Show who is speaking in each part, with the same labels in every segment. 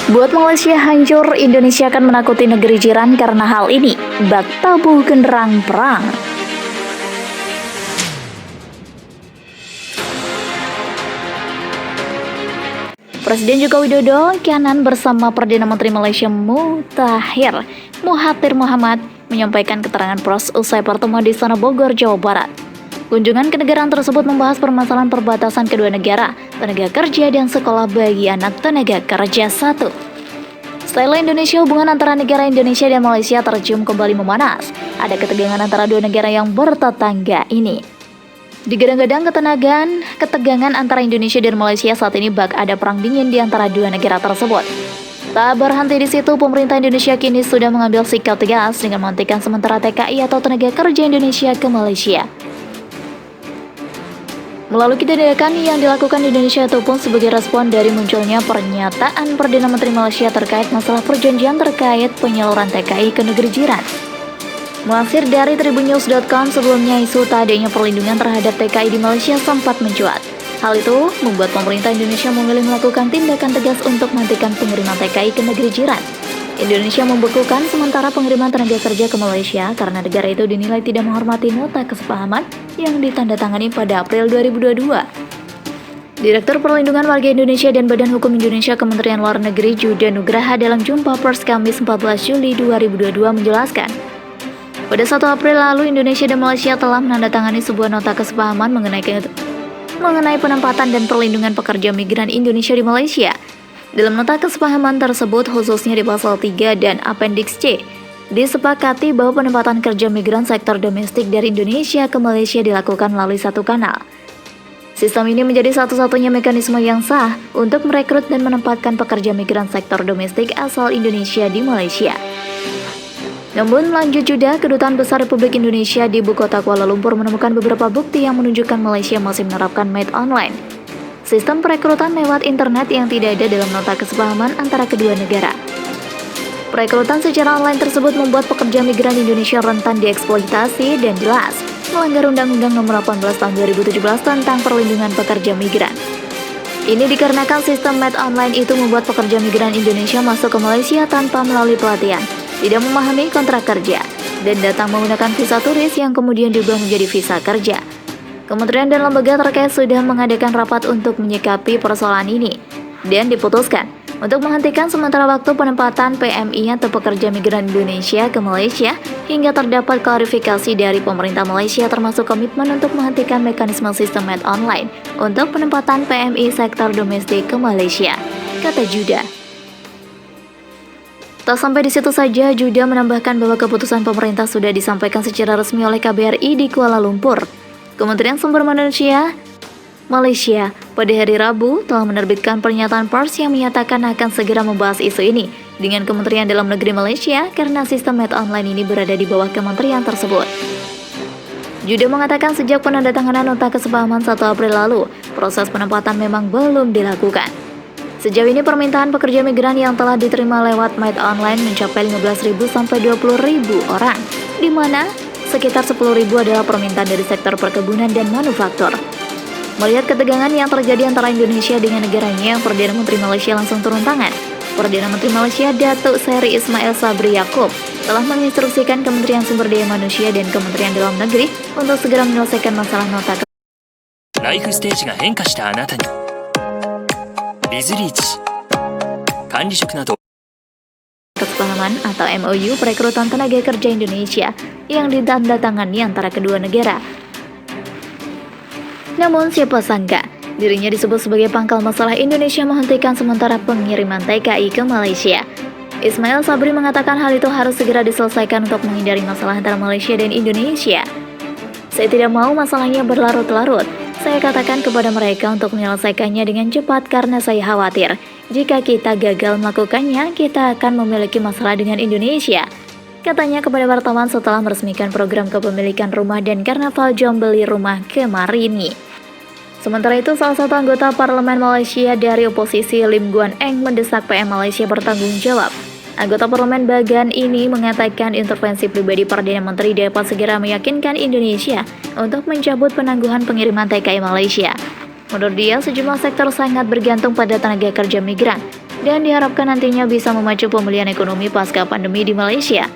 Speaker 1: Buat Malaysia hancur, Indonesia akan menakuti negeri jiran karena hal ini. Bak tabuh genderang perang. Presiden Joko Widodo kanan bersama Perdana Menteri Malaysia Mahathir Mohamad menyampaikan keterangan pers usai pertemuan di Istana Bogor, Jawa Barat. Kunjungan kenegaraan tersebut membahas permasalahan perbatasan kedua negara, tenaga kerja dan sekolah bagi anak tenaga kerja satu. Setelah Indonesia, hubungan antara negara Indonesia dan Malaysia tercium kembali memanas. Ada ketegangan antara dua negara yang bertetangga ini. Digadang-gadang ketegangan antara Indonesia dan Malaysia saat ini bak ada perang dingin di antara dua negara tersebut. Tak berhenti di situ, pemerintah Indonesia kini sudah mengambil sikap tegas dengan menghentikan sementara TKI atau tenaga kerja Indonesia ke Malaysia. Melalui tindakan yang dilakukan di Indonesia ataupun sebagai respon dari munculnya pernyataan Perdana Menteri Malaysia terkait masalah perjanjian terkait penyaluran TKI ke negeri jiran. Melansir dari tribunnews.com, sebelumnya isu tak adanya perlindungan terhadap TKI di Malaysia sempat mencuat. Hal itu membuat pemerintah Indonesia memilih melakukan tindakan tegas untuk menghentikan pengiriman TKI ke negeri jiran. Indonesia membekukan sementara pengiriman tenaga kerja ke Malaysia karena negara itu dinilai tidak menghormati nota kesepahaman yang ditandatangani pada April 2022. Direktur Perlindungan Warga Indonesia dan Badan Hukum Indonesia Kementerian Luar Negeri Juda Nugraha dalam jumpa pers Kamis 14 Juli 2022 menjelaskan, pada 1 April lalu Indonesia dan Malaysia telah menandatangani sebuah nota kesepahaman mengenai penempatan dan perlindungan pekerja migran Indonesia di Malaysia. Dalam nota kesepahaman tersebut, khususnya di pasal 3 dan Appendix C, disepakati bahwa penempatan kerja migran sektor domestik dari Indonesia ke Malaysia dilakukan melalui satu kanal. Sistem ini menjadi satu-satunya mekanisme yang sah untuk merekrut dan menempatkan pekerja migran sektor domestik asal Indonesia di Malaysia. Namun, lanjut Juda, Kedutaan Besar Republik Indonesia di Ibu Kota Kuala Lumpur menemukan beberapa bukti yang menunjukkan Malaysia masih menerapkan Made Online, sistem perekrutan lewat internet yang tidak ada dalam nota kesepahaman antara kedua negara. Perekrutan secara online tersebut membuat pekerja migran Indonesia rentan dieksploitasi dan jelas melanggar Undang-Undang Nomor 18 Tahun 2017 tentang Perlindungan Pekerja Migran. Ini dikarenakan sistem Made Online itu membuat pekerja migran Indonesia masuk ke Malaysia tanpa melalui pelatihan, tidak memahami kontrak kerja, dan datang menggunakan visa turis yang kemudian diubah menjadi visa kerja. Kementerian dan lembaga terkait sudah mengadakan rapat untuk menyikapi persoalan ini dan diputuskan untuk menghentikan sementara waktu penempatan PMI atau pekerja migran Indonesia ke Malaysia hingga terdapat klarifikasi dari pemerintah Malaysia termasuk komitmen untuk menghentikan mekanisme sistem Made Online untuk penempatan PMI sektor domestik ke Malaysia, kata Juda. Tak sampai di situ saja, Juda menambahkan bahwa keputusan pemerintah sudah disampaikan secara resmi oleh KBRI di Kuala Lumpur. Kementerian Sumber Manusia Malaysia pada hari Rabu telah menerbitkan pernyataan pers yang menyatakan akan segera membahas isu ini dengan Kementerian Dalam Negeri Malaysia karena sistem Made Online ini berada di bawah kementerian tersebut. Juda mengatakan sejak penandatanganan nota kesepahaman 1 April lalu, proses penempatan memang belum dilakukan. Sejauh ini permintaan pekerja migran yang telah diterima lewat Made Online mencapai 15.000 sampai 20.000 orang, di mana sekitar 10.000 adalah permintaan dari sektor perkebunan dan manufaktur. Melihat ketegangan yang terjadi antara Indonesia dengan negaranya, Perdana Menteri Malaysia langsung turun tangan. Perdana Menteri Malaysia Datuk Seri Ismail Sabri Yaakob telah menginstruksikan Kementerian Sumber Daya Manusia dan Kementerian Dalam Negeri untuk segera menyelesaikan masalah nota
Speaker 2: Life stage が変化したあなたにビズリーチ管理職など
Speaker 1: kesepahaman atau MOU perekrutan tenaga kerja Indonesia yang ditandatangani antara kedua negara. Namun siapa sangka, dirinya disebut sebagai pangkal masalah Indonesia menghentikan sementara pengiriman TKI ke Malaysia. Ismail Sabri mengatakan hal itu harus segera diselesaikan untuk menghindari masalah antara Malaysia dan Indonesia. Saya tidak mau masalahnya berlarut-larut. Saya katakan kepada mereka untuk menyelesaikannya dengan cepat karena saya khawatir jika kita gagal melakukannya, kita akan memiliki masalah dengan Indonesia, katanya kepada wartawan setelah meresmikan program kepemilikan rumah dan karnaval Jom Beli Rumah kemarin ini. Sementara itu, salah satu anggota parlemen Malaysia dari oposisi Lim Guan Eng mendesak PM Malaysia bertanggung jawab. Anggota parlemen Bagan ini mengatakan intervensi pribadi Perdana Menteri dapat segera meyakinkan Indonesia untuk mencabut penangguhan pengiriman TKI Malaysia. Menurut dia, sejumlah sektor sangat bergantung pada tenaga kerja migran. dan diharapkan nantinya bisa memacu pemulihan ekonomi pasca pandemi di Malaysia.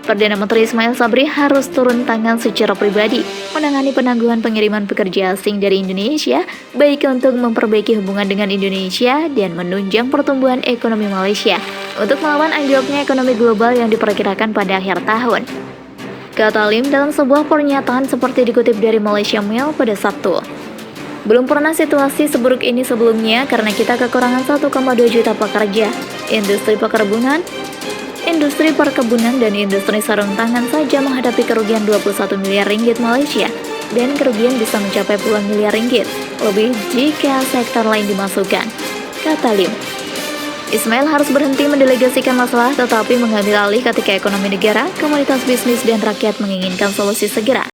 Speaker 1: Perdana Menteri Ismail Sabri harus turun tangan secara pribadi menangani penangguhan pengiriman pekerja asing dari Indonesia, baik untuk memperbaiki hubungan dengan Indonesia dan menunjang pertumbuhan ekonomi Malaysia untuk melawan anjloknya ekonomi global yang diperkirakan pada akhir tahun. Kata Lim dalam sebuah pernyataan seperti dikutip dari Malaysia Mail pada Sabtu. Belum pernah situasi seburuk ini sebelumnya karena kita kekurangan 1,2 juta pekerja, industri perkebunan dan industri sarung tangan saja menghadapi kerugian 21 miliar ringgit Malaysia dan kerugian bisa mencapai puluhan miliar ringgit lebih jika sektor lain dimasukkan, kata Lim. Ismail harus berhenti mendelegasikan masalah tetapi mengambil alih ketika ekonomi negara, komunitas bisnis dan rakyat menginginkan solusi segera.